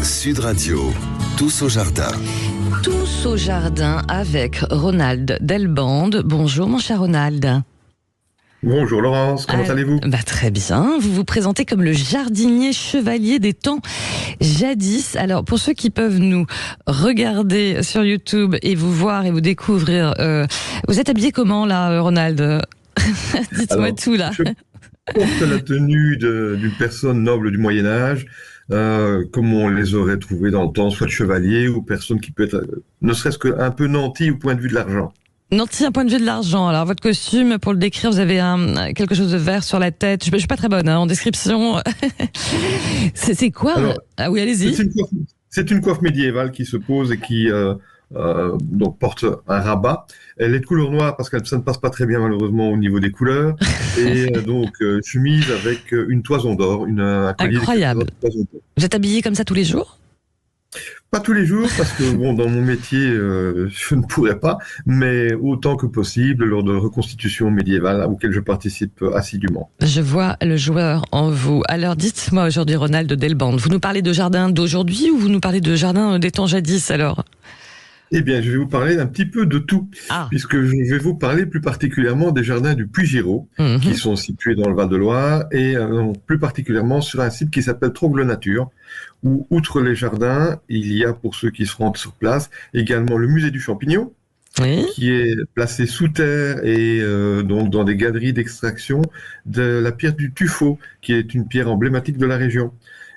Sud Radio, tous au jardin. Tous au jardin avec Ronald Delbande. Bonjour mon cher Ronald. Bonjour Laurence, comment allez-vous ? Très bien, vous vous présentez comme le jardinier chevalier des temps jadis. Alors pour ceux qui peuvent nous regarder sur YouTube et vous voir et vous découvrir, vous êtes habillé comment là Ronald ? Dites-moi tout là. Je porte la tenue d'une personne noble du Moyen-Âge, comme on les aurait trouvés dans le temps, soit de chevalier ou personne qui peut être, ne serait-ce qu'un peu nanti au point de vue de l'argent. Nanti, un point de vue de l'argent. Alors, votre costume, pour le décrire, vous avez quelque chose de vert sur la tête. Je suis pas très bonne en description. C'est quoi ? Alors, ah oui, allez-y. C'est une coiffe médiévale qui se pose et qui donc porte un rabat. Elle est de couleur noire parce que ça ne passe pas très bien malheureusement au niveau des couleurs. Et donc chemise avec une toison d'or, un collier. Incroyable. Vous êtes habillé comme ça tous les jours ? Pas tous les jours, parce que bon, dans mon métier, je ne pourrais pas, mais autant que possible lors de reconstitutions médiévales auxquelles je participe assidûment. Je vois le joueur en vous. Alors dites-moi aujourd'hui, Ronald Delbande, vous nous parlez de jardin d'aujourd'hui ou vous nous parlez de jardin des temps jadis alors ? Eh bien, je vais vous parler d'un petit peu de tout, puisque je vais vous parler plus particulièrement des jardins du Puy-Giraud, qui sont situés dans le Val-de-Loire, et plus particulièrement sur un site qui s'appelle Trogle Nature, où, outre les jardins, il y a, pour ceux qui se rendent sur place, également le musée du champignon, qui est placé sous terre et donc dans des galeries d'extraction de la pierre du tuffeau, qui est une pierre emblématique de la région.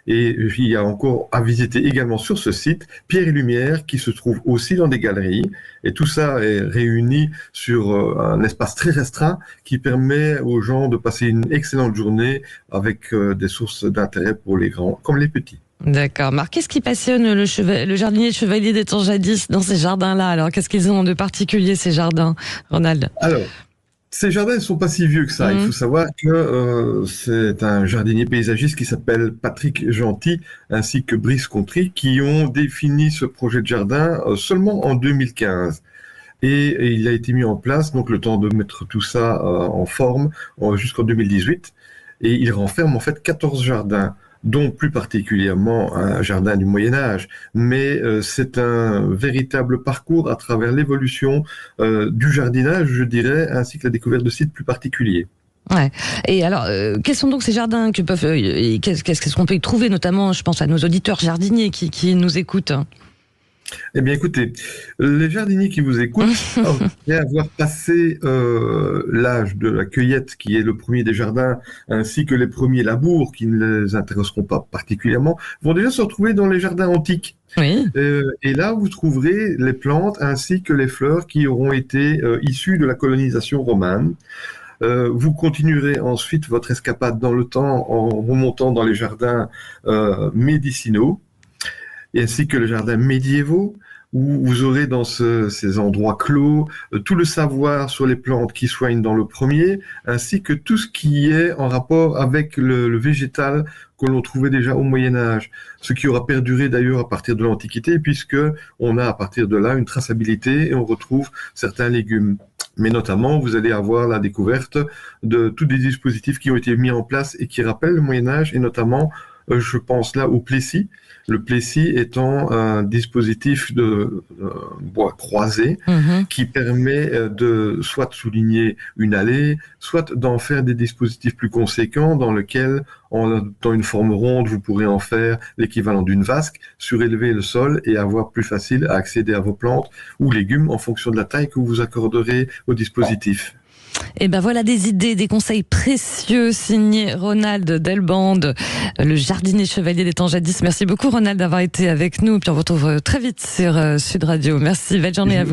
Et il y a encore à visiter également sur ce site Pierre et Lumière qui se trouve aussi dans des galeries. Et tout ça est réuni sur un espace très restreint qui permet aux gens de passer une excellente journée avec des sources d'intérêt pour les grands comme les petits. D'accord. Marc, qu'est-ce qui passionne le jardinier chevalier des temps jadis dans ces jardins-là ? Alors, qu'est-ce qu'ils ont de particulier ces jardins, Ronald ? Alors, ces jardins ne sont pas si vieux que ça. Il faut savoir que c'est un jardinier paysagiste qui s'appelle Patrick Gentil ainsi que Brice Contry qui ont défini ce projet de jardin seulement en 2015. Et il a été mis en place, donc le temps de mettre tout ça en forme jusqu'en 2018. Et il renferme en fait 14 jardins, dont plus particulièrement un jardin du Moyen-Âge. Mais c'est un véritable parcours à travers l'évolution du jardinage, je dirais, ainsi que la découverte de sites plus particuliers. Ouais. Et alors, quels sont donc ces jardins que peuvent, qu'est-ce qu'on peut y trouver, notamment, je pense à nos auditeurs jardiniers qui nous écoutent ? Eh bien, écoutez, les jardiniers qui vous écoutent, après avoir passé l'âge de la cueillette, qui est le premier des jardins, ainsi que les premiers labours, qui ne les intéresseront pas particulièrement, vont déjà se retrouver dans les jardins antiques. Oui. Et là, vous trouverez les plantes ainsi que les fleurs qui auront été issues de la colonisation romane. Vous continuerez ensuite votre escapade dans le temps en remontant dans les jardins médicinaux, ainsi que les jardins médiévaux, où vous aurez dans ces endroits clos tout le savoir sur les plantes qui soignent dans le premier, ainsi que tout ce qui est en rapport avec le végétal que l'on trouvait déjà au Moyen-Âge, ce qui aura perduré d'ailleurs à partir de l'Antiquité, puisque on a à partir de là une traçabilité et on retrouve certains légumes. Mais notamment, vous allez avoir la découverte de tous des dispositifs qui ont été mis en place et qui rappellent le Moyen-Âge, et notamment, je pense là au Plessis. Le Plessis étant un dispositif de bois croisé qui permet de soit souligner une allée, soit d'en faire des dispositifs plus conséquents dans lesquels, dans une forme ronde, vous pourrez en faire l'équivalent d'une vasque, surélever le sol et avoir plus facile à accéder à vos plantes ou légumes en fonction de la taille que vous accorderez au dispositif. Et ben voilà des idées, des conseils précieux signés Ronald Delbande, le jardinier chevalier des temps jadis. Merci beaucoup Ronald d'avoir été avec nous. Puis on vous retrouve très vite sur Sud Radio. Merci, belle journée à vous.